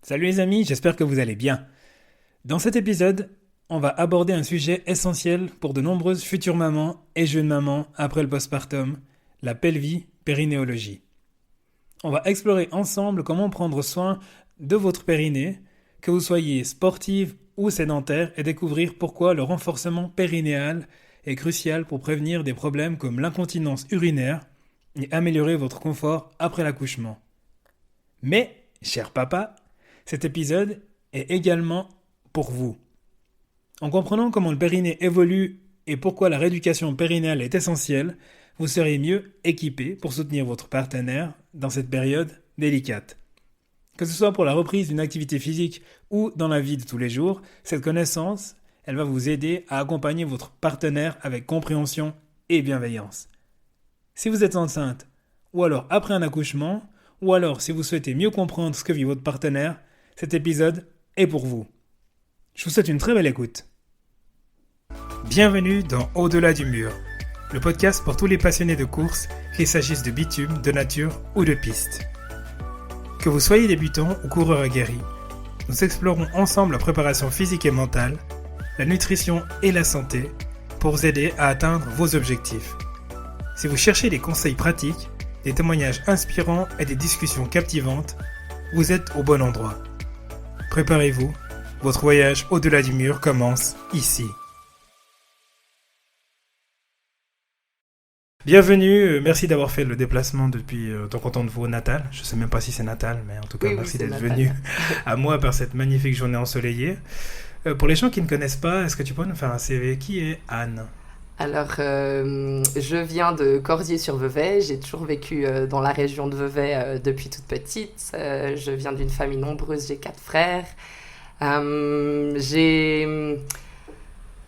Salut les amis, j'espère que vous allez bien. Dans cet épisode, on va aborder un sujet essentiel pour de nombreuses futures mamans et jeunes mamans après le postpartum, la pelvie-périnéologie. On va explorer ensemble comment prendre soin de votre périnée, que vous soyez sportive ou sédentaire, et découvrir pourquoi le renforcement périnéal est crucial pour prévenir des problèmes comme l'incontinence urinaire et améliorer votre confort après l'accouchement. Mais, cher papa, cet épisode est également pour vous. En comprenant comment le périnée évolue et pourquoi la rééducation périnéale est essentielle, vous serez mieux équipé pour soutenir votre partenaire dans cette période délicate. Que ce soit pour la reprise d'une activité physique ou dans la vie de tous les jours, cette connaissance, elle va vous aider à accompagner votre partenaire avec compréhension et bienveillance. Si vous êtes enceinte, ou alors après un accouchement, ou alors si vous souhaitez mieux comprendre ce que vit votre partenaire, cet épisode est pour vous. Je vous souhaite une très belle écoute. Bienvenue dans Au-delà du mur, le podcast pour tous les passionnés de course, qu'il s'agisse de bitume, de nature ou de piste. Que vous soyez débutant ou coureur aguerri, nous explorons ensemble la préparation physique et mentale, la nutrition et la santé pour vous aider à atteindre vos objectifs. Si vous cherchez des conseils pratiques, des témoignages inspirants et des discussions captivantes, vous êtes au bon endroit. Préparez-vous, votre voyage au-delà du mur commence ici. Bienvenue, merci d'avoir fait le déplacement depuis ton canton de Vaud natal. Je ne sais même pas si c'est natal, mais en tout cas merci d'être venu à moi par cette magnifique journée ensoleillée. Pour les gens qui ne connaissent pas, est-ce que tu peux nous faire un CV? Qui est Anne? Alors, je viens de Cordier-sur-Vevey. J'ai toujours vécu dans la région de Vevey depuis toute petite. Je viens d'une famille nombreuse, j'ai 4 frères.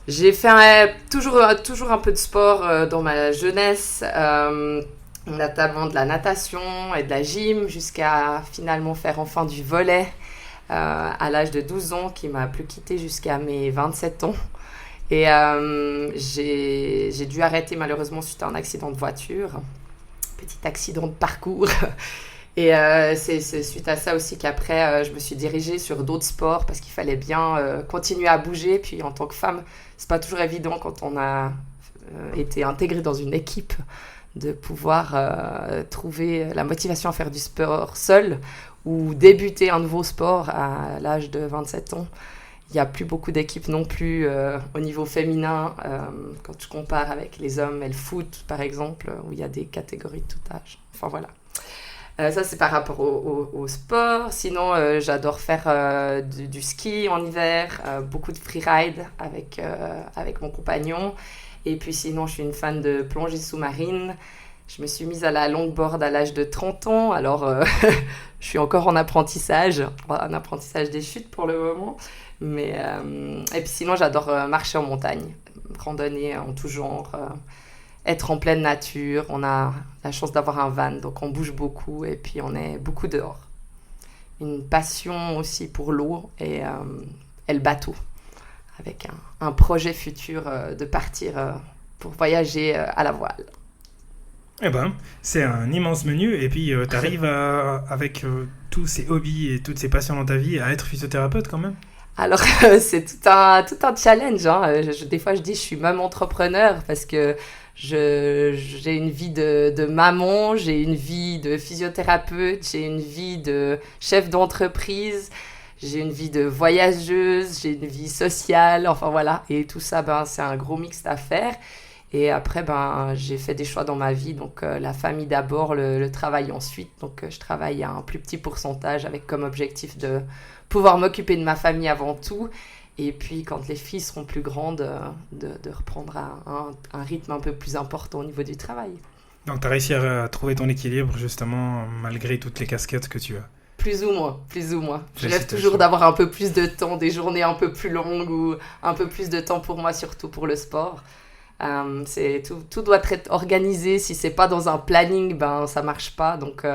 J'ai fait toujours un peu de sport dans ma jeunesse, notamment de la natation et de la gym, jusqu'à finalement faire enfin du volley à l'âge de 12 ans, qui m'a plus quittée jusqu'à mes 27 ans. Et j'ai dû arrêter malheureusement suite à un accident de voiture, petit accident de parcours. Et c'est suite à ça aussi qu'après je me suis dirigée sur d'autres sports parce qu'il fallait bien continuer à bouger. Puis en tant que femme, c'est pas toujours évident quand on a été intégrée dans une équipe de pouvoir trouver la motivation à faire du sport seule ou débuter un nouveau sport à l'âge de 27 ans. Il n'y a plus beaucoup d'équipes non plus au niveau féminin, quand tu compares avec les hommes et le foot, par exemple, où il y a des catégories de tout âge. Enfin, voilà. Ça, c'est par rapport au sport. Sinon, j'adore faire du ski en hiver, beaucoup de freeride avec mon compagnon. Et puis sinon, je suis une fan de plongée sous-marine. Je me suis mise à la longboard à l'âge de 30 ans. Alors, je suis encore en apprentissage des chutes pour le moment. Mais, et puis sinon, j'adore marcher en montagne, randonner en tout genre, être en pleine nature. On a la chance d'avoir un van, donc on bouge beaucoup et puis on est beaucoup dehors. Une passion aussi pour l'eau et le bateau, avec un projet futur de partir pour voyager à la voile. Eh ben, c'est un immense menu et puis tu arrives avec tous ces hobbies et toutes ces passions dans ta vie à être physiothérapeute quand même? Alors, c'est tout un challenge, hein. Des fois, je dis je suis maman entrepreneur parce que j'ai une vie de maman, j'ai une vie de physiothérapeute, j'ai une vie de chef d'entreprise, j'ai une vie de voyageuse, j'ai une vie sociale, enfin voilà. Et tout ça, c'est un gros mix à faire. Et après, j'ai fait des choix dans ma vie. Donc, la famille d'abord, le travail ensuite. Donc, je travaille à un plus petit pourcentage avec comme objectif de pouvoir m'occuper de ma famille avant tout. Et puis, quand les filles seront plus grandes, de reprendre un rythme un peu plus important au niveau du travail. Donc, tu as réussi à trouver ton équilibre, justement, malgré toutes les casquettes que tu as. Plus ou moins. Je rêve toujours d'avoir un peu plus de temps, des journées un peu plus longues ou un peu plus de temps pour moi, surtout pour le sport. Tout doit être organisé. Si c'est pas dans un planning, ça marche pas. Donc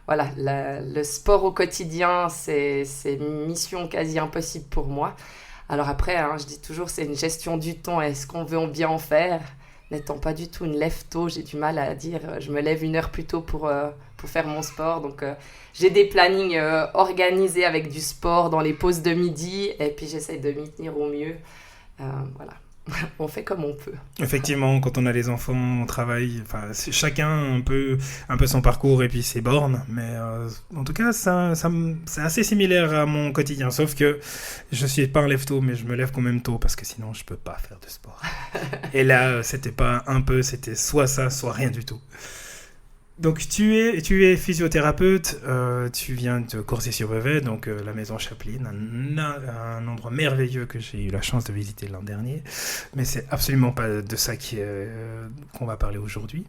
voilà, le sport au quotidien, c'est une mission quasi impossible pour moi. Alors après, je dis toujours, c'est une gestion du temps. Est-ce qu'on veut bien en faire? N'étant pas du tout une lève-tôt, j'ai du mal à dire je me lève 1 heure plus tôt pour pour faire mon sport. Donc, j'ai des plannings organisés avec du sport dans les pauses de midi et puis j'essaie de m'y tenir au mieux. Voilà. On fait comme on peut. Effectivement, quand on a les enfants, on travaille. Enfin, chacun un peu son parcours et puis ses bornes. Mais en tout cas, c'est assez similaire à mon quotidien. Sauf que je suis pas un lève-tôt, mais je me lève quand même tôt parce que sinon, je peux pas faire de sport. Et là, c'était pas un peu, c'était soit ça, soit rien du tout. Donc tu es physiothérapeute, tu viens de Courcy-sur-Vevey, donc la maison Chaplin, un endroit merveilleux que j'ai eu la chance de visiter l'an dernier, mais c'est absolument pas de ça qu'on va parler aujourd'hui.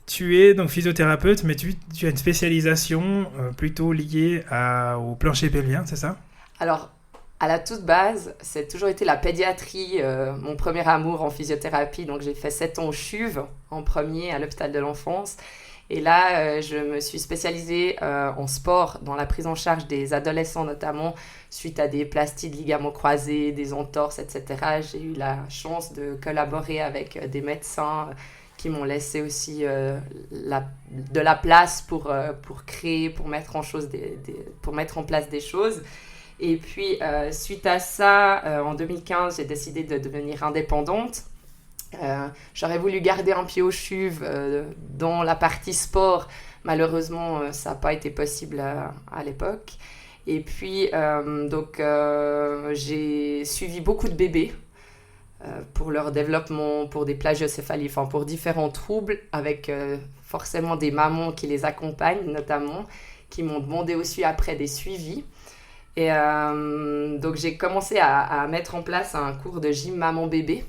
Tu es donc physiothérapeute, mais tu as une spécialisation plutôt liée au plancher pelvien, c'est ça ? Alors, à la toute base, c'est toujours été la pédiatrie, mon premier amour en physiothérapie. Donc j'ai fait 7 ans au CHUV en premier à l'hôpital de l'enfance. Et là, je me suis spécialisée en sport, dans la prise en charge des adolescents notamment, suite à des plasties de ligaments croisés, des entorses, etc. J'ai eu la chance de collaborer avec des médecins qui m'ont laissé aussi de la place pour créer, pour mettre en place des choses. Et puis, suite à ça, en 2015, j'ai décidé de devenir indépendante. J'aurais voulu garder un pied au CHUV dans la partie sport. Malheureusement, ça n'a pas été possible à l'époque. Et puis, j'ai suivi beaucoup de bébés pour leur développement, pour des plagiocéphalies, enfin pour différents troubles, avec forcément des mamans qui les accompagnent, notamment, qui m'ont demandé aussi après des suivis. Et donc, j'ai commencé à mettre en place un cours de gym maman-bébé,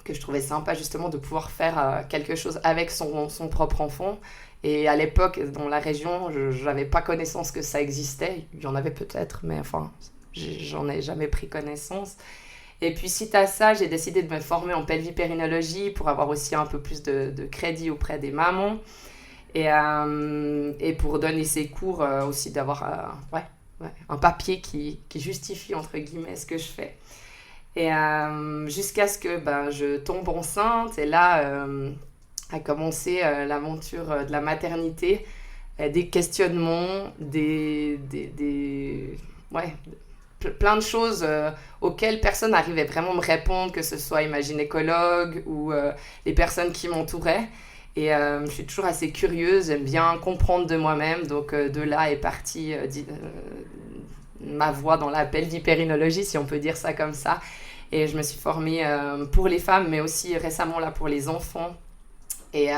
que je trouvais sympa justement de pouvoir faire quelque chose avec son propre enfant. Et à l'époque, dans la région, je n'avais pas connaissance que ça existait. Il y en avait peut-être, mais enfin, j'en ai jamais pris connaissance. Et puis, suite à ça, j'ai décidé de me former en pelvipérinologie pour avoir aussi un peu plus de crédit auprès des mamans. Et pour donner ces cours aussi d'avoir un papier qui justifie, entre guillemets, ce que je fais. Et jusqu'à ce que je tombe enceinte, et là a commencé l'aventure de la maternité, des questionnements, plein de choses auxquelles personne n'arrivait vraiment à me répondre, que ce soit ma gynécologue ou les personnes qui m'entouraient. Et je suis toujours assez curieuse, j'aime bien comprendre de moi-même, donc de là est partie ma voie dans la pelvipérinologie, si on peut dire ça comme ça. Et je me suis formée pour les femmes, mais aussi récemment là pour les enfants. Et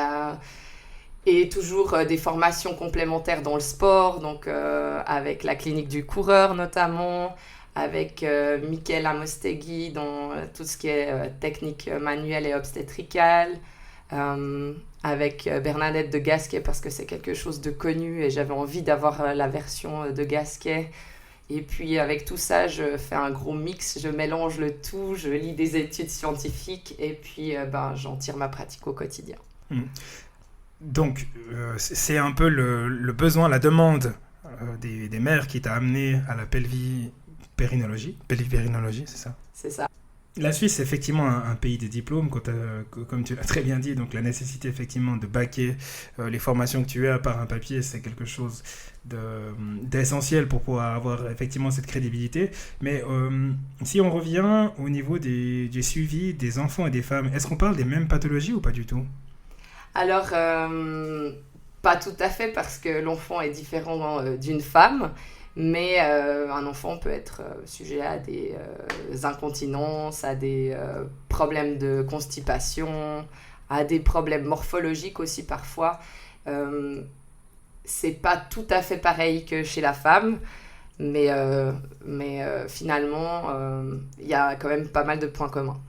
toujours des formations complémentaires dans le sport, donc avec la clinique du coureur notamment, avec Mickaël Amostegui dans tout ce qui est technique manuelle et obstétricale, avec Bernadette de Gasquet parce que c'est quelque chose de connu et j'avais envie d'avoir la version de Gasquet. Et puis avec tout ça, je fais un gros mix, je mélange le tout, je lis des études scientifiques et puis j'en tire ma pratique au quotidien. Donc c'est un peu le besoin, la demande des mères qui t'a amené à la pelvipérinologie, c'est ça ? C'est ça. La Suisse, c'est effectivement un pays des diplômes, comme tu l'as très bien dit. Donc la nécessité effectivement de baquer les formations que tu as par un papier, c'est quelque chose d'essentiel pour pouvoir avoir effectivement cette crédibilité. Mais si on revient au niveau du suivi des enfants et des femmes, est-ce qu'on parle des mêmes pathologies ou pas du tout ? Alors, pas tout à fait parce que l'enfant est différent d'une femme. Mais un enfant peut être sujet à des incontinences, à des problèmes de constipation, à des problèmes morphologiques aussi parfois. C'est pas tout à fait pareil que chez la femme, mais finalement, il y a quand même pas mal de points communs.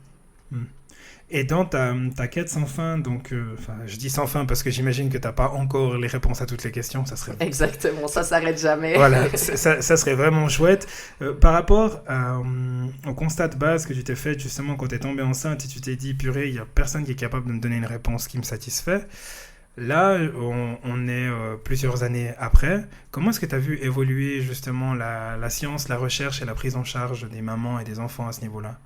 Et dans ta quête sans fin, donc, je dis sans fin parce que j'imagine que tu n'as pas encore les réponses à toutes les questions, ça serait... Exactement, ça s'arrête jamais. Voilà, ça serait vraiment chouette. Par rapport au constat de base que tu t'es fait justement quand tu es tombée enceinte et tu t'es dit, purée, il n'y a personne qui est capable de me donner une réponse qui me satisfait. Là, on est plusieurs années après. Comment est-ce que tu as vu évoluer justement la science, la recherche et la prise en charge des mamans et des enfants à ce niveau-là ?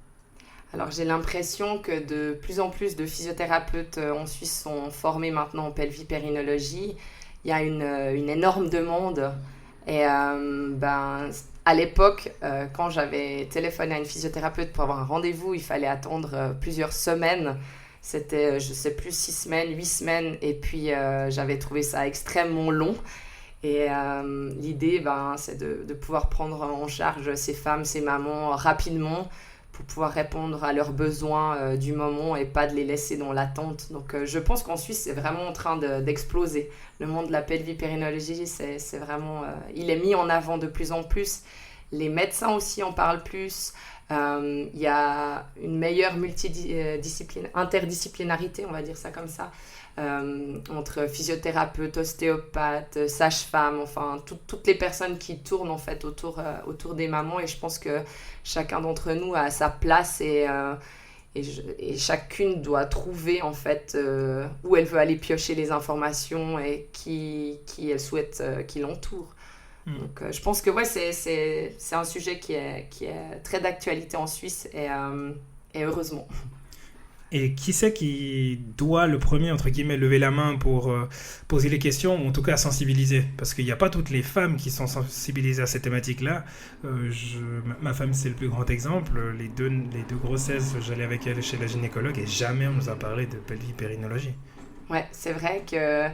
Alors j'ai l'impression que de plus en plus de physiothérapeutes en Suisse sont formés maintenant en pelvipérinologie il y a une énorme demande. Et à l'époque, quand j'avais téléphoné à une physiothérapeute pour avoir un rendez-vous, il fallait attendre plusieurs semaines. C'était, je sais plus, 6 semaines, 8 semaines. Et puis, j'avais trouvé ça extrêmement long. Et l'idée, c'est de pouvoir prendre en charge ces femmes, ces mamans rapidement pour pouvoir répondre à leurs besoins du moment et pas de les laisser dans l'attente. Donc, je pense qu'en Suisse, c'est vraiment en train d'exploser. Le monde de la pelvipérinologie, c'est vraiment... il est mis en avant de plus en plus. Les médecins aussi en parlent plus. Il y a une meilleure interdisciplinarité, on va dire ça comme ça, entre physiothérapeutes, ostéopathes, sages-femmes, enfin toutes les personnes qui tournent en fait autour des mamans. Et je pense que chacun d'entre nous a sa place et chacune doit trouver en fait où elle veut aller piocher les informations et qui elle souhaite qui l'entoure. Donc je pense que c'est un sujet qui est très d'actualité en Suisse et heureusement. Et qui c'est qui doit le premier, entre guillemets, lever la main pour poser les questions, ou en tout cas sensibiliser? Parce qu'il n'y a pas toutes les femmes qui sont sensibilisées à cette thématique-là. Ma femme, c'est le plus grand exemple. Les deux grossesses, j'allais avec elle chez la gynécologue et jamais on nous a parlé de pelvipérinologie. Ouais, c'est vrai que...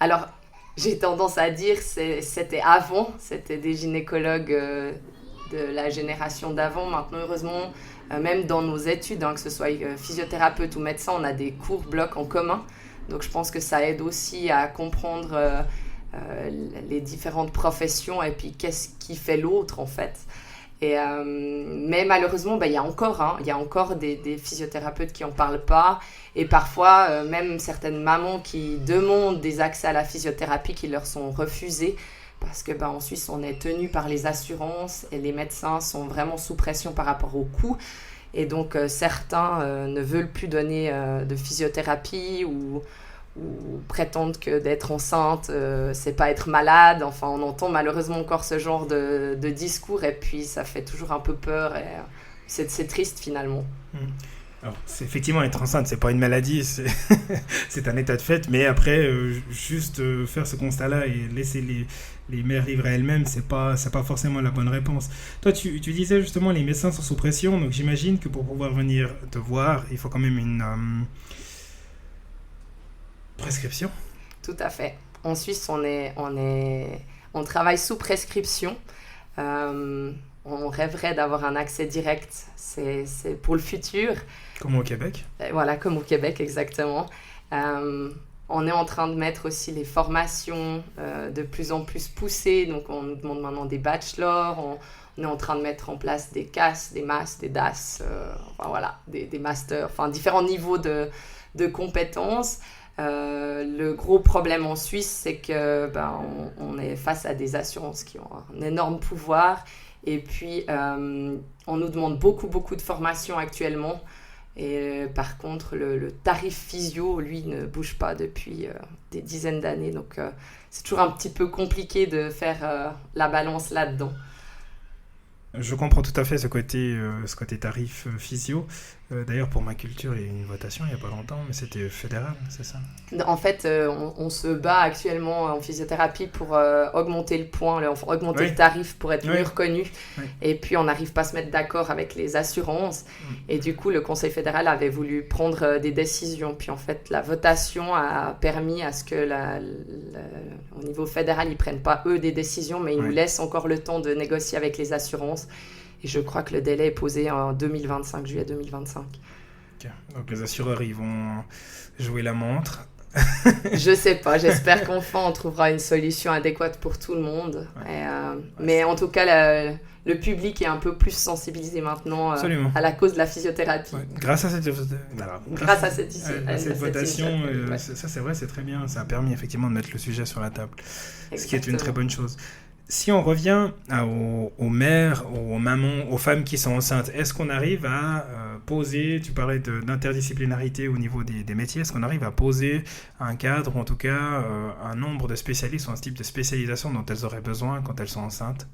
Alors, j'ai tendance à dire c'était avant, c'était des gynécologues de la génération d'avant. Maintenant, heureusement... même dans nos études, que ce soit physiothérapeute ou médecin, on a des cours blocs en commun. Donc je pense que ça aide aussi à comprendre les différentes professions et puis qu'est-ce qui fait l'autre en fait. Mais malheureusement, il y a encore des physiothérapeutes qui n'en parlent pas. Et parfois, même certaines mamans qui demandent des accès à la physiothérapie qui leur sont refusés. Parce que en Suisse, on est tenu par les assurances et les médecins sont vraiment sous pression par rapport aux coûts. Et donc, certains ne veulent plus donner de physiothérapie ou prétendent que d'être enceinte, c'est pas être malade. Enfin, on entend malheureusement encore ce genre de discours et puis ça fait toujours un peu peur et c'est triste finalement. Alors, effectivement, être enceinte, c'est pas une maladie, c'est un état de fait, mais après, juste faire ce constat-là et laisser les mères livrer à elles-mêmes, c'est pas forcément la bonne réponse. Toi, tu disais justement les médecins sont sous pression, donc j'imagine que pour pouvoir venir te voir, il faut quand même une prescription. Tout à fait. En Suisse, on travaille sous prescription. On rêverait d'avoir un accès direct, c'est pour le futur. Comme au Québec. Voilà, comme au Québec, exactement. On est en train de mettre aussi les formations de plus en plus poussées. Donc, on nous demande maintenant des bachelors. On est en train de mettre en place des CAS, des MAS, des DAS, des masters, différents niveaux de compétences. Le gros problème en Suisse, c'est que on est face à des assurances qui ont un énorme pouvoir. Et puis, on nous demande beaucoup de formations actuellement. Et par contre, le tarif physio, lui, ne bouge pas depuis des dizaines d'années. Donc, c'est toujours un petit peu compliqué de faire la balance là-dedans. Je comprends tout à fait ce côté tarif physio. D'ailleurs, pour ma culture, il y a eu une votation il n'y a pas longtemps, mais c'était fédéral, c'est ça? En fait, on se bat actuellement en physiothérapie pour augmenter le point, augmenter le tarif pour être mieux reconnu. Oui. Et puis, on n'arrive pas à se mettre d'accord avec les assurances. Et du coup, le Conseil fédéral avait voulu prendre des décisions. Puis, en fait, la votation a permis à ce que au niveau fédéral, ils ne prennent pas, eux, des décisions, mais ils nous laissent encore le temps de négocier avec les assurances. Et je crois que le délai est posé en 2025, juillet 2025. Okay. Donc les assureurs, ils vont jouer la montre. Je sais pas, j'espère qu'enfin on trouvera une solution adéquate pour tout le monde. Mais en tout cas, le public est un peu plus sensibilisé maintenant à la cause de la physiothérapie. Ouais. Grâce à cette votation, ça c'est vrai, c'est très bien. Ça a permis effectivement de mettre le sujet sur la table. Exactement. Ce qui est une très bonne chose. Si on revient aux mères, aux mamans, aux femmes qui sont enceintes, est-ce qu'on arrive à poser, tu parlais d'interdisciplinarité au niveau des métiers, est-ce qu'on arrive à poser un cadre, ou en tout cas un nombre de spécialistes ou un type de spécialisation dont elles auraient besoin quand elles sont enceintes?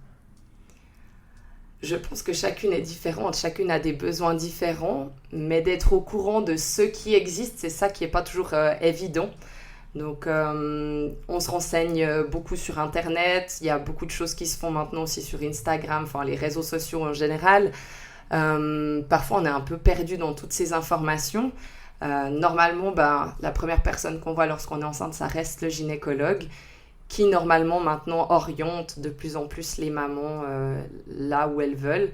Je pense que chacune est différente, chacune a des besoins différents, mais d'être au courant de ce qui existe, c'est ça qui n'est pas toujours évident. Donc, on se renseigne beaucoup sur Internet. Il y a beaucoup de choses qui se font maintenant aussi sur Instagram, enfin les réseaux sociaux en général. Parfois, on est un peu perdu dans toutes ces informations. Normalement, la première personne qu'on voit lorsqu'on est enceinte, ça reste le gynécologue, qui normalement maintenant oriente de plus en plus les mamans là où elles veulent.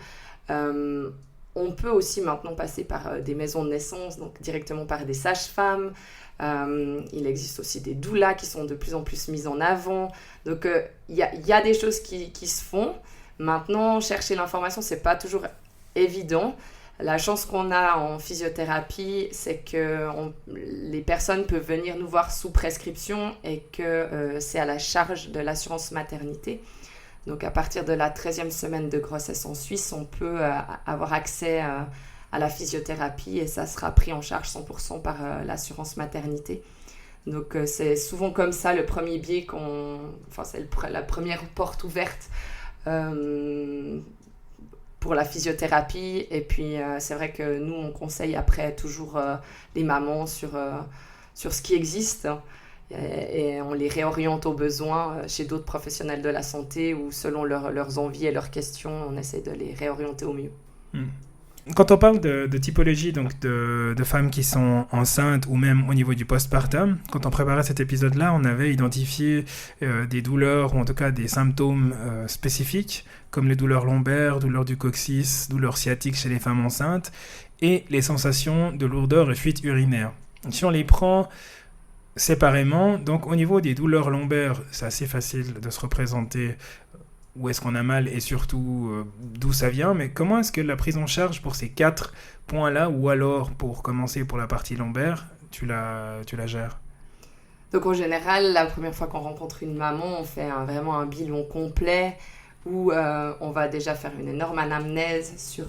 On peut aussi maintenant passer par des maisons de naissance, donc directement par des sages-femmes. Il existe aussi des doulas qui sont de plus en plus mises en avant. Donc, il y a des choses qui se font. Maintenant, chercher l'information, c'est pas toujours évident. La chance qu'on a en physiothérapie, c'est que les personnes peuvent venir nous voir sous prescription et que c'est à la charge de l'assurance maternité. Donc, à partir de la 13e semaine de grossesse en Suisse, on peut avoir accès à la physiothérapie et ça sera pris en charge 100% par l'assurance maternité. Donc, c'est souvent comme ça le premier biais c'est la première porte ouverte pour la physiothérapie. Et puis, c'est vrai que nous, on conseille après toujours les mamans sur ce qui existe. Et on les réoriente aux besoins chez d'autres professionnels de la santé ou selon leurs envies et leurs questions, on essaie de les réorienter au mieux. Quand on parle de typologie, donc de femmes qui sont enceintes ou même au niveau du postpartum, quand on préparait cet épisode-là, on avait identifié des douleurs ou en tout cas des symptômes spécifiques comme les douleurs lombaires, douleurs du coccyx, douleurs sciatiques chez les femmes enceintes et les sensations de lourdeur et fuite urinaire. Si on les prend séparément, donc au niveau des douleurs lombaires, c'est assez facile de se représenter où est-ce qu'on a mal et surtout d'où ça vient, mais comment est-ce que la prise en charge pour ces 4 points-là, ou alors pour commencer pour la partie lombaire, tu la gères? Donc en général, la première fois qu'on rencontre une maman, on fait vraiment un bilan complet où on va déjà faire une énorme anamnèse sur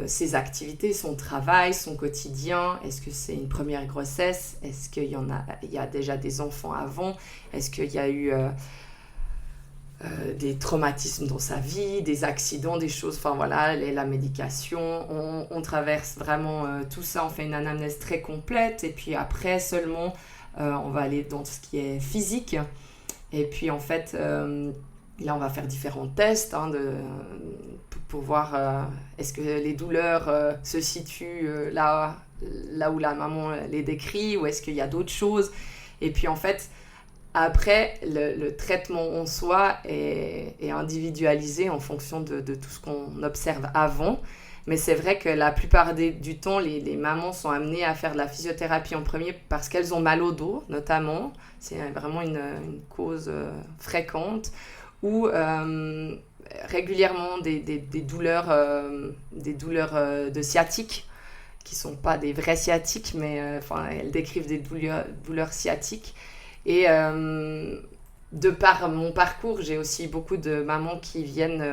ses activités, son travail, son quotidien. Est-ce que c'est une première grossesse? Est-ce qu'il y a déjà des enfants avant? Est-ce qu'il y a eu des traumatismes dans sa vie, des accidents, des choses, enfin voilà, la médication, on traverse vraiment tout ça, on fait une anamnèse très complète et puis après seulement on va aller dans ce qui est physique et puis en fait là on va faire différents tests pour voir est-ce que les douleurs se situent là où la maman les décrit ou est-ce qu'il y a d'autres choses et puis en fait après, le traitement en soi est individualisé en fonction de tout ce qu'on observe avant. Mais c'est vrai que la plupart du temps, les mamans sont amenées à faire de la physiothérapie en premier parce qu'elles ont mal au dos, notamment. C'est vraiment une cause fréquente. Ou régulièrement des douleurs de sciatique, qui ne sont pas des vrais sciatiques, mais elles décrivent des douleurs sciatiques. Et de par mon parcours, j'ai aussi beaucoup de mamans qui viennent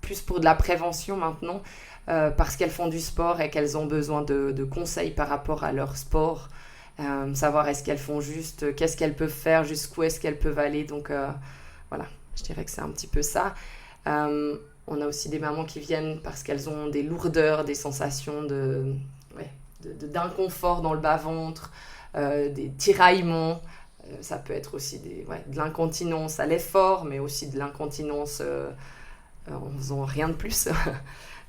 plus pour de la prévention maintenant parce qu'elles font du sport et qu'elles ont besoin de conseils par rapport à leur sport. Savoir est-ce qu'elles font juste, qu'est-ce qu'elles peuvent faire, jusqu'où est-ce qu'elles peuvent aller. Donc voilà, je dirais que c'est un petit peu ça. On a aussi des mamans qui viennent parce qu'elles ont des lourdeurs, des sensations d'inconfort dans le bas-ventre, des tiraillements. Ça peut être aussi de l'incontinence à l'effort, mais aussi de l'incontinence en faisant rien de plus.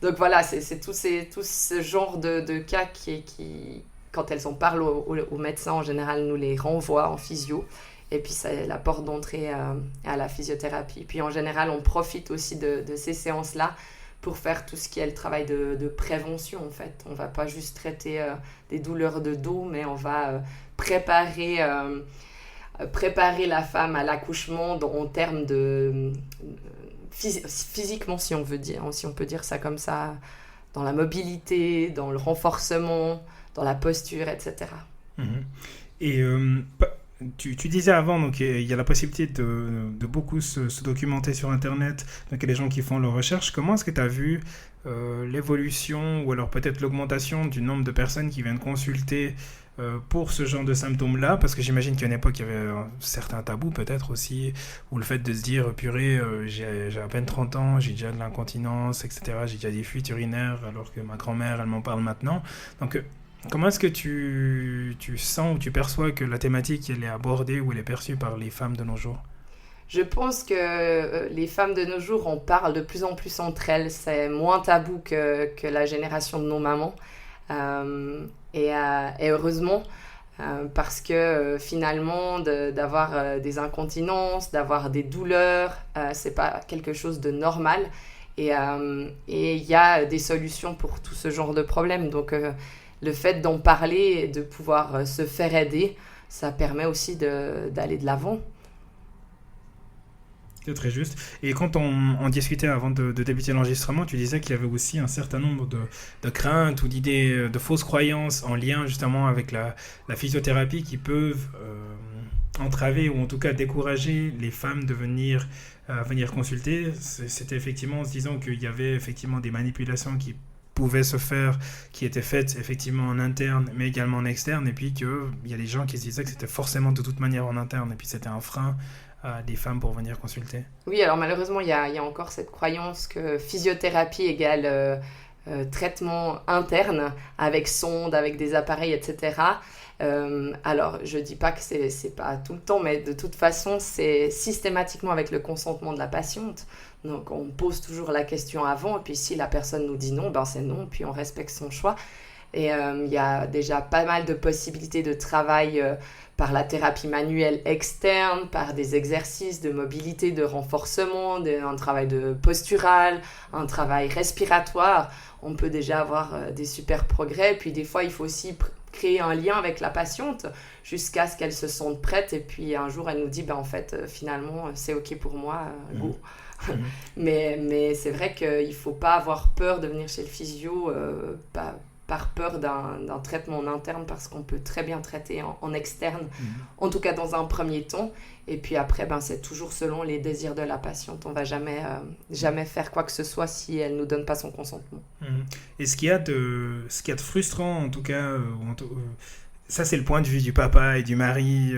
Donc voilà, c'est tout ce genre de cas qui, quand elles en parlent aux médecins, en général, nous les renvoient en physio. Et puis, c'est la porte d'entrée à la physiothérapie. Puis, en général, on profite aussi de ces séances-là pour faire tout ce qui est le travail de prévention, en fait. On ne va pas juste traiter des douleurs de dos, mais on va préparer la femme à l'accouchement en termes de physiquement, si on peut dire ça comme ça, dans la mobilité, dans le renforcement, dans la posture, etc. Et tu disais avant, donc il y a la possibilité de beaucoup se documenter sur Internet, donc il y a des gens qui font leurs recherches. Comment est-ce que tu as vu l'évolution ou alors peut-être l'augmentation du nombre de personnes qui viennent consulter pour ce genre de symptômes-là, parce que j'imagine qu'à une époque, il y avait un certain tabou peut-être aussi, ou le fait de se dire, purée, j'ai à peine 30 ans, j'ai déjà de l'incontinence, etc., j'ai déjà des fuites urinaires, alors que ma grand-mère, elle m'en parle maintenant. Donc, Comment est-ce que tu sens ou tu perçois que la thématique elle est abordée ou elle est perçue par les femmes de nos jours? Je pense que les femmes de nos jours, on parle de plus en plus entre elles. C'est moins tabou que la génération de nos mamans. Et heureusement, parce que finalement, d'avoir des incontinences, d'avoir des douleurs, c'est pas quelque chose de normal. Et il y a des solutions pour tout ce genre de problème. Donc, le fait d'en parler et de pouvoir se faire aider, ça permet aussi d'aller de l'avant. C'est très juste. Et quand on discutait avant de débuter l'enregistrement, tu disais qu'il y avait aussi un certain nombre de craintes ou d'idées, de fausses croyances en lien justement avec la physiothérapie qui peuvent entraver ou en tout cas décourager les femmes de venir consulter. C'était effectivement en se disant qu'il y avait effectivement des manipulations qui pouvaient se faire, qui étaient faites effectivement en interne, mais également en externe, et puis qu'il y a des gens qui se disaient que c'était forcément de toute manière en interne, et puis c'était un frein à des femmes pour venir consulter. Oui, alors malheureusement, il y a encore cette croyance que physiothérapie égale traitement interne, avec sonde, avec des appareils, etc. Alors, je dis pas que c'est pas tout le temps, mais de toute façon, c'est systématiquement avec le consentement de la patiente. Donc, on pose toujours la question avant, et puis si la personne nous dit non, ben c'est non, puis on respecte son choix. Et il y a déjà pas mal de possibilités de travail par la thérapie manuelle externe, par des exercices de mobilité, de renforcement, un travail de postural, un travail respiratoire. On peut déjà avoir des super progrès. Puis des fois, il faut aussi créer un lien avec la patiente jusqu'à ce qu'elle se sente prête. Et puis un jour, elle nous dit, ben, en fait, finalement, c'est OK pour moi, go. Mais c'est vrai qu'il ne faut pas avoir peur de venir chez le physio, par peur d'un traitement en interne, parce qu'on peut très bien traiter en externe, en tout cas dans un premier temps. Et puis après, ben, c'est toujours selon les désirs de la patiente. On ne va jamais faire quoi que ce soit si elle ne nous donne pas son consentement. Et ce qu'il y a de frustrant, en tout cas, ça c'est le point de vue du papa et du mari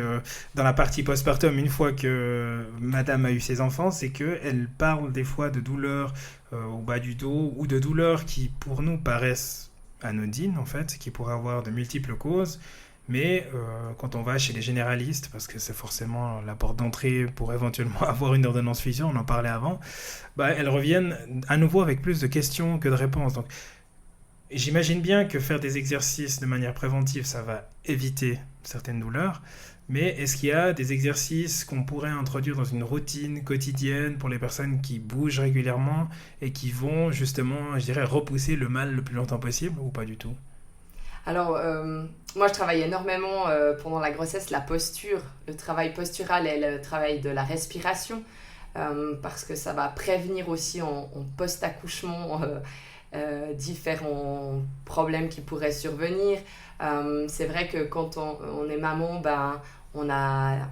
dans la partie postpartum, une fois que madame a eu ses enfants, c'est qu'elle parle des fois de douleurs au bas du dos, ou de douleurs qui pour nous paraissent anodines en fait, qui pourraient avoir de multiples causes, mais quand on va chez les généralistes, parce que c'est forcément la porte d'entrée pour éventuellement avoir une ordonnance physio, on en parlait avant, bah, elles reviennent à nouveau avec plus de questions que de réponses. Donc j'imagine bien que faire des exercices de manière préventive, ça va éviter certaines douleurs, mais est-ce qu'il y a des exercices qu'on pourrait introduire dans une routine quotidienne pour les personnes qui bougent régulièrement et qui vont justement, je dirais, repousser le mal le plus longtemps possible, ou pas du tout? Alors, moi, je travaille énormément pendant la grossesse, la posture, le travail postural et le travail de la respiration, parce que ça va prévenir aussi en post-accouchement différents problèmes qui pourraient survenir. C'est vrai que quand on est maman, ben,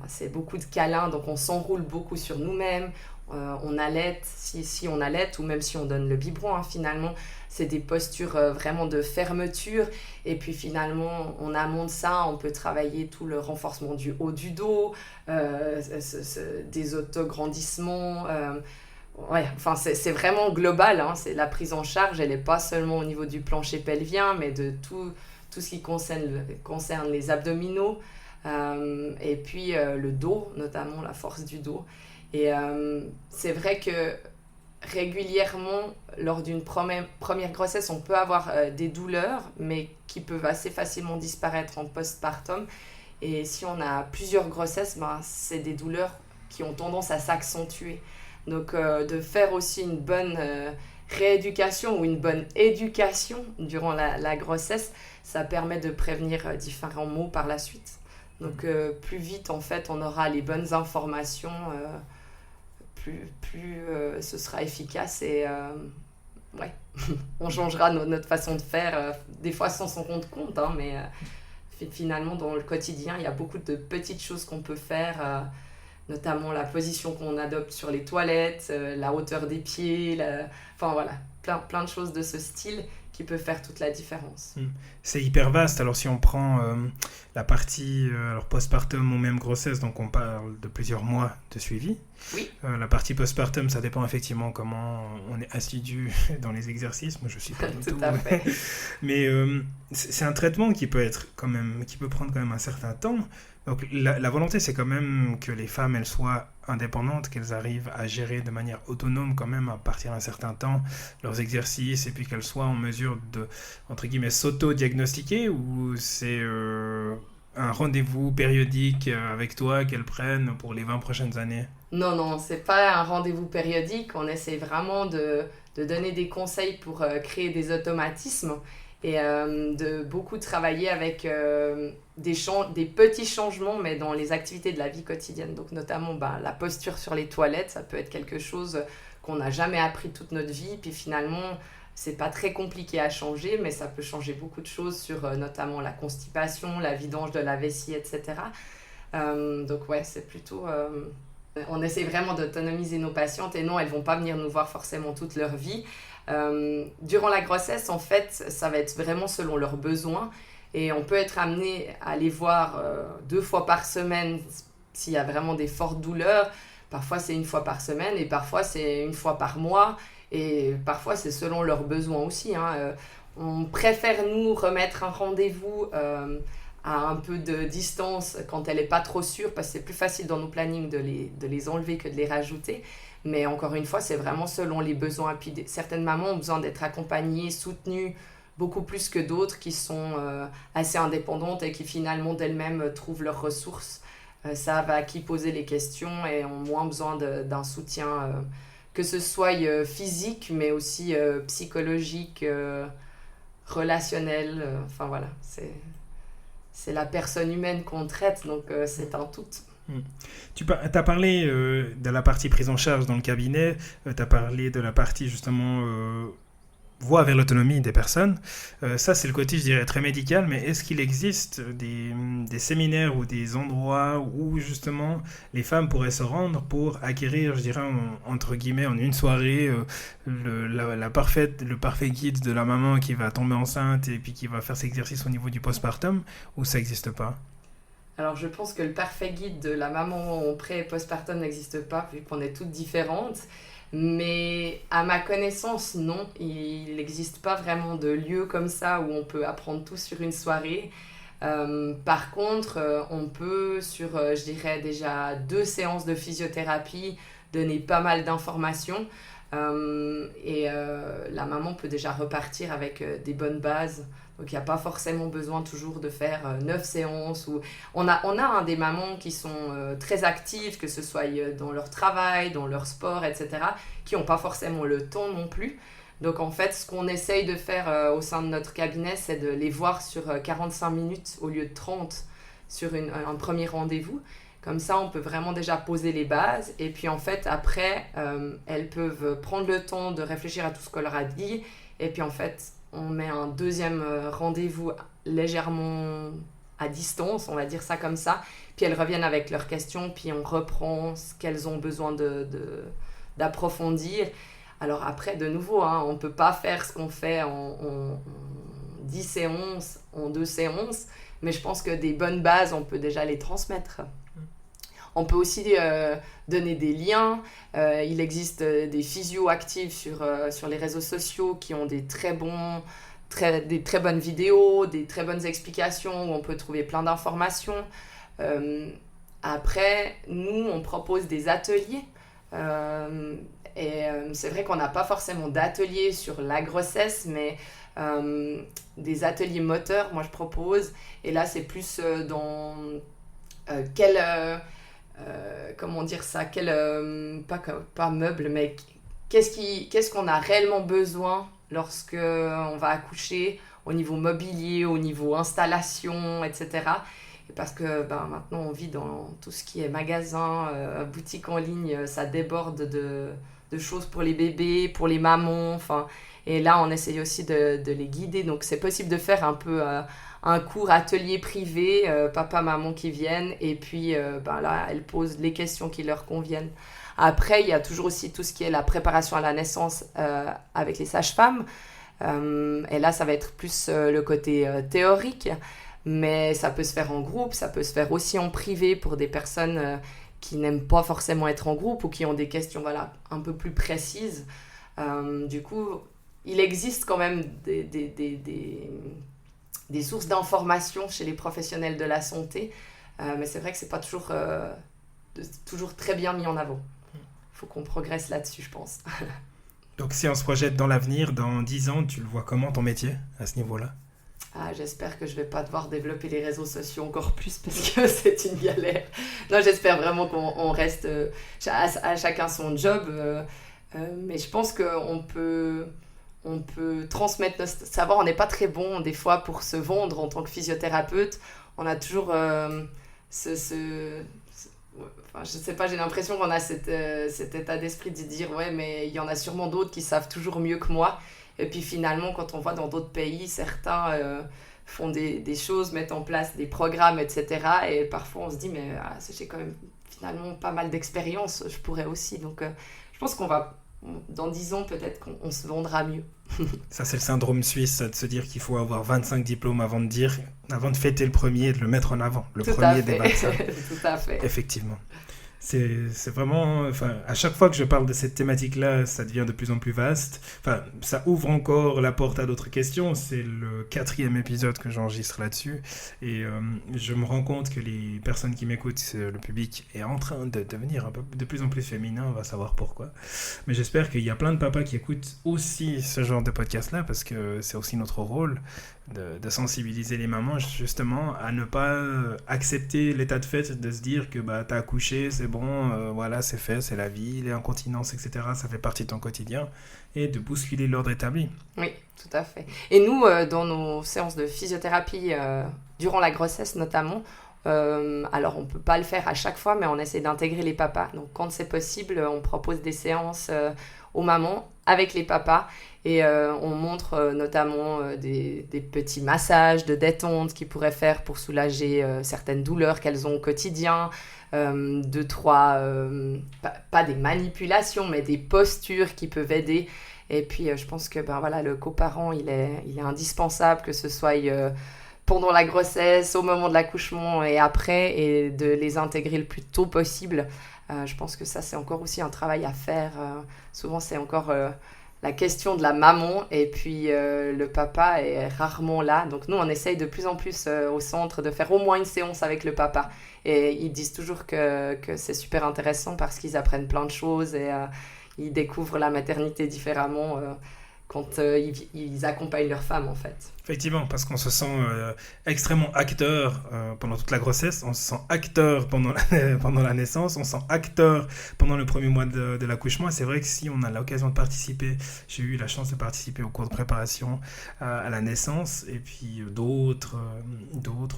c'est beaucoup de câlins, donc on s'enroule beaucoup sur nous-mêmes. On allaite, si on allaite, ou même si on donne le biberon, hein, finalement, c'est des postures vraiment de fermeture. Et puis finalement, en amont de ça, on peut travailler tout le renforcement du haut du dos, des autograndissements. Ouais, enfin, c'est vraiment global, hein. C'est la prise en charge, elle n'est pas seulement au niveau du plancher pelvien, mais de tout ce qui concerne les abdominaux, et puis le dos, notamment la force du dos. Et c'est vrai que régulièrement, lors d'une première grossesse, on peut avoir des douleurs, mais qui peuvent assez facilement disparaître en postpartum. Et si on a plusieurs grossesses, ben, c'est des douleurs qui ont tendance à s'accentuer. Donc, de faire aussi une bonne rééducation ou une bonne éducation durant la grossesse, ça permet de prévenir différents maux par la suite. Donc, plus vite, en fait, on aura les bonnes informations, plus ce sera efficace et ouais, on changera notre façon de faire, des fois sans s'en rendre compte, hein, mais finalement, dans le quotidien, il y a beaucoup de petites choses qu'on peut faire, notamment la position qu'on adopte sur les toilettes, la hauteur des pieds, enfin voilà, plein de choses de ce style qui peut faire toute la différence. C'est hyper vaste. Alors si on prend la partie postpartum ou même grossesse, donc on parle de plusieurs mois de suivi. Oui. La partie postpartum, ça dépend effectivement comment on est assidu dans les exercices. Moi, je suis pas du tout. Tout à fait. Mais c'est un traitement qui peut prendre quand même un certain temps. Donc la volonté, c'est quand même que les femmes, elles soient indépendantes, qu'elles arrivent à gérer de manière autonome quand même à partir d'un certain temps leurs exercices et puis qu'elles soient en mesure de, entre guillemets, s'auto-diagnostiquer, ou c'est un rendez-vous périodique avec toi qu'elles prennent pour les 20 prochaines années? Non, c'est pas un rendez-vous périodique. On essaie vraiment de donner des conseils pour créer des automatismes et de beaucoup travailler avec des petits changements, mais dans les activités de la vie quotidienne. Donc notamment la posture sur les toilettes, ça peut être quelque chose qu'on n'a jamais appris toute notre vie, puis finalement c'est pas très compliqué à changer, mais ça peut changer beaucoup de choses sur notamment la constipation, la vidange de la vessie, etc. Donc ouais, c'est plutôt... on essaie vraiment d'autonomiser nos patientes, et non, elles vont pas venir nous voir forcément toute leur vie. Durant la grossesse, en fait, ça va être vraiment selon leurs besoins, et on peut être amené à les voir 2 fois par semaine s'il y a vraiment des fortes douleurs. Parfois c'est 1 fois par semaine, et parfois c'est 1 fois par mois, et parfois c'est selon leurs besoins aussi, hein. On préfère nous remettre un rendez-vous à un peu de distance quand elle n'est pas trop sûre, parce que c'est plus facile dans nos plannings de les enlever que de les rajouter. Mais encore une fois, c'est vraiment selon les besoins. Et puis certaines mamans ont besoin d'être accompagnées, soutenues, beaucoup plus que d'autres qui sont assez indépendantes et qui finalement d'elles-mêmes trouvent leurs ressources. Ça va à qui poser les questions et ont moins besoin d'un soutien, que ce soit physique, mais aussi psychologique, relationnel. Enfin voilà, c'est la personne humaine qu'on traite, donc c'est un tout. Tu as parlé de la partie prise en charge dans le cabinet, tu as parlé de la partie justement voie vers l'autonomie des personnes. Ça, c'est le côté, je dirais, très médical, mais est-ce qu'il existe des séminaires ou des endroits où justement les femmes pourraient se rendre pour acquérir, je dirais, entre guillemets, en une soirée, le parfait guide de la maman qui va tomber enceinte et puis qui va faire ses exercices au niveau du postpartum, ou ça n'existe pas? Alors je pense que le parfait guide de la maman en pré et postpartum n'existe pas, vu qu'on est toutes différentes. Mais à ma connaissance, non, il n'existe pas vraiment de lieu comme ça où on peut apprendre tout sur une soirée. Par contre, on peut, sur, je dirais déjà 2 séances de physiothérapie, donner pas mal d'informations. La maman peut déjà repartir avec des bonnes bases. Donc il n'y a pas forcément besoin toujours de faire 9 séances. On a des mamans qui sont très actives, que ce soit dans leur travail, dans leur sport, etc., qui n'ont pas forcément le temps non plus. Donc en fait, ce qu'on essaye de faire au sein de notre cabinet, c'est de les voir sur 45 minutes au lieu de 30 sur un premier rendez-vous. Comme ça, on peut vraiment déjà poser les bases. Et puis en fait, après, elles peuvent prendre le temps de réfléchir à tout ce qu'on leur a dit. Et puis en fait, on met un deuxième rendez-vous légèrement à distance, on va dire ça comme ça. Puis elles reviennent avec leurs questions, puis on reprend ce qu'elles ont besoin d'approfondir. Alors après, de nouveau, hein, on ne peut pas faire ce qu'on fait en 10 séances, en 2 séances, mais je pense que des bonnes bases, on peut déjà les transmettre. On peut aussi donner des liens. Il existe des physios actifs sur les réseaux sociaux qui ont des très bonnes vidéos, des très bonnes explications où on peut trouver plein d'informations. Après, nous, on propose des ateliers. C'est vrai qu'on n'a pas forcément d'ateliers sur la grossesse, mais des ateliers moteurs, moi je propose. Et là, c'est plus dans comment dire ça, pas meuble, mais qu'est-ce qu'on a réellement besoin lorsque on va accoucher, au niveau mobilier, au niveau installation, etc. Et parce que maintenant on vit dans tout ce qui est magasin, boutique en ligne, ça déborde de choses pour les bébés, pour les mamans, enfin, et là on essaye aussi de les guider. Donc c'est possible de faire un peu un cours atelier privé, papa, maman qui viennent, et puis là, elles posent les questions qui leur conviennent. Après, il y a toujours aussi tout ce qui est la préparation à la naissance avec les sages-femmes. Et là, ça va être plus le côté théorique, mais ça peut se faire en groupe, ça peut se faire aussi en privé pour des personnes qui n'aiment pas forcément être en groupe ou qui ont des questions un peu plus précises. Du coup, il existe quand même des sources d'informations chez les professionnels de la santé, mais c'est vrai que c'est pas toujours très bien mis en avant. Il faut qu'on progresse là-dessus, je pense. Donc si on se projette dans l'avenir, dans 10 ans, tu le vois comment ton métier à ce niveau-là ? J'espère que je vais pas devoir développer les réseaux sociaux encore plus parce que c'est une galère. Non, j'espère vraiment qu'on reste à chacun son job, mais je pense qu'on peut transmettre notre savoir. On n'est pas très bon des fois pour se vendre en tant que physiothérapeute. On a toujours je sais pas, j'ai l'impression qu'on a cet état d'esprit de dire ouais, mais il y en a sûrement d'autres qui savent toujours mieux que moi. Et puis finalement, quand on voit dans d'autres pays, certains font des choses, mettent en place des programmes, etc. Et parfois on se dit mais j'ai quand même finalement pas mal d'expérience, je pourrais aussi. Donc je pense dans 10 ans, peut-être qu'on se vendra mieux. Ça, c'est le syndrome suisse, de se dire qu'il faut avoir 25 diplômes avant de fêter le premier et de le mettre en avant. Le premier des 25. Tout à fait. Effectivement. C'est vraiment... Enfin, à chaque fois que je parle de cette thématique-là, ça devient de plus en plus vaste. Enfin, ça ouvre encore la porte à d'autres questions. C'est le 4e épisode que j'enregistre là-dessus. Et je me rends compte que les personnes qui m'écoutent, le public, est en train de devenir de plus en plus féminin. On va savoir pourquoi. Mais j'espère qu'il y a plein de papas qui écoutent aussi ce genre de podcast-là, parce que c'est aussi notre rôle de sensibiliser les mamans justement à ne pas accepter l'état de fait, de se dire que t'as accouché, c'est bon, voilà, c'est fait, c'est la vie, les incontinences, etc. Ça fait partie de ton quotidien, et de bousculer l'ordre établi. Oui, tout à fait. Et nous, dans nos séances de physiothérapie, durant la grossesse notamment, alors on peut pas le faire à chaque fois, mais on essaie d'intégrer les papas. Donc quand c'est possible, on propose des séances aux mamans avec les papas, et on montre notamment des petits massages de détente qu'ils pourraient faire pour soulager certaines douleurs qu'elles ont au quotidien, 2-3 pas des manipulations, mais des postures qui peuvent aider. Et puis je pense que le coparent il est indispensable, que ce soit pendant la grossesse, au moment de l'accouchement et après, et de les intégrer le plus tôt possible. Je pense que ça, c'est encore aussi un travail à faire. Souvent, c'est encore la question de la maman, et puis le papa est rarement là. Donc nous, on essaye de plus en plus au centre de faire au moins une séance avec le papa. Et ils disent toujours que c'est super intéressant parce qu'ils apprennent plein de choses, et ils découvrent la maternité différemment quand ils accompagnent leur femme, en fait. Effectivement, parce qu'on se sent extrêmement acteur pendant toute la grossesse, on se sent acteur pendant la naissance, on se sent acteur pendant le premier mois de l'accouchement. Et c'est vrai que si on a l'occasion de participer, j'ai eu la chance de participer au cours de préparation à la naissance, et puis d'autres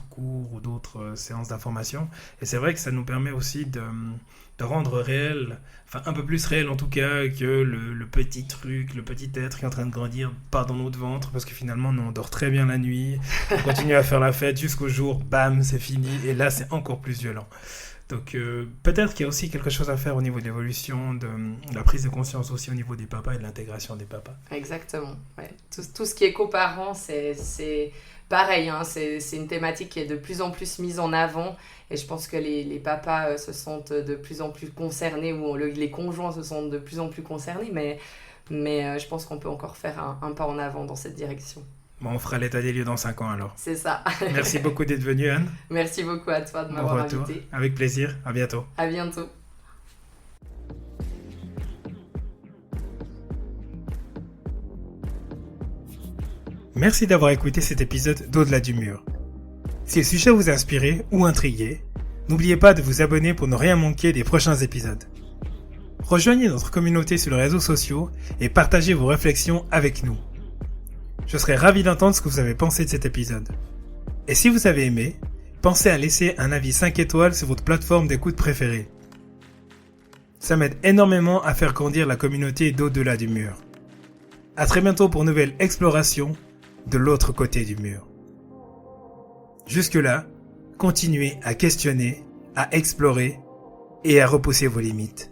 cours ou d'autres séances d'information. Et c'est vrai que ça nous permet aussi de rendre réel, enfin un peu plus réel en tout cas, que le petit truc, le petit être qui est en train de grandir pas dans notre ventre, parce que finalement nous on dort très bien la nuit, on continue à faire la fête jusqu'au jour, bam, c'est fini, et là c'est encore plus violent. Donc peut-être qu'il y a aussi quelque chose à faire au niveau de l'évolution, de la prise de conscience aussi au niveau des papas et de l'intégration des papas. Exactement, ouais. Tout ce qui est coparent, c'est pareil, hein, c'est une thématique qui est de plus en plus mise en avant, et je pense que les papas se sentent de plus en plus concernés, ou les conjoints se sentent de plus en plus concernés, mais je pense qu'on peut encore faire un pas en avant dans cette direction. Bon, on fera l'état des lieux dans 5 ans alors. C'est ça. Merci beaucoup d'être venue, Anne. Merci beaucoup à toi de m'avoir invité. Avec plaisir, à bientôt. À bientôt. Merci d'avoir écouté cet épisode d'Au-delà du mur. Si le sujet vous a inspiré ou intrigué, n'oubliez pas de vous abonner pour ne rien manquer des prochains épisodes. Rejoignez notre communauté sur les réseaux sociaux et partagez vos réflexions avec nous. Je serai ravi d'entendre ce que vous avez pensé de cet épisode. Et si vous avez aimé, pensez à laisser un avis 5 étoiles sur votre plateforme d'écoute préférée. Ça m'aide énormément à faire grandir la communauté d'Au-delà du mur. À très bientôt pour une nouvelle exploration de l'autre côté du mur. Jusque-là, continuez à questionner, à explorer et à repousser vos limites.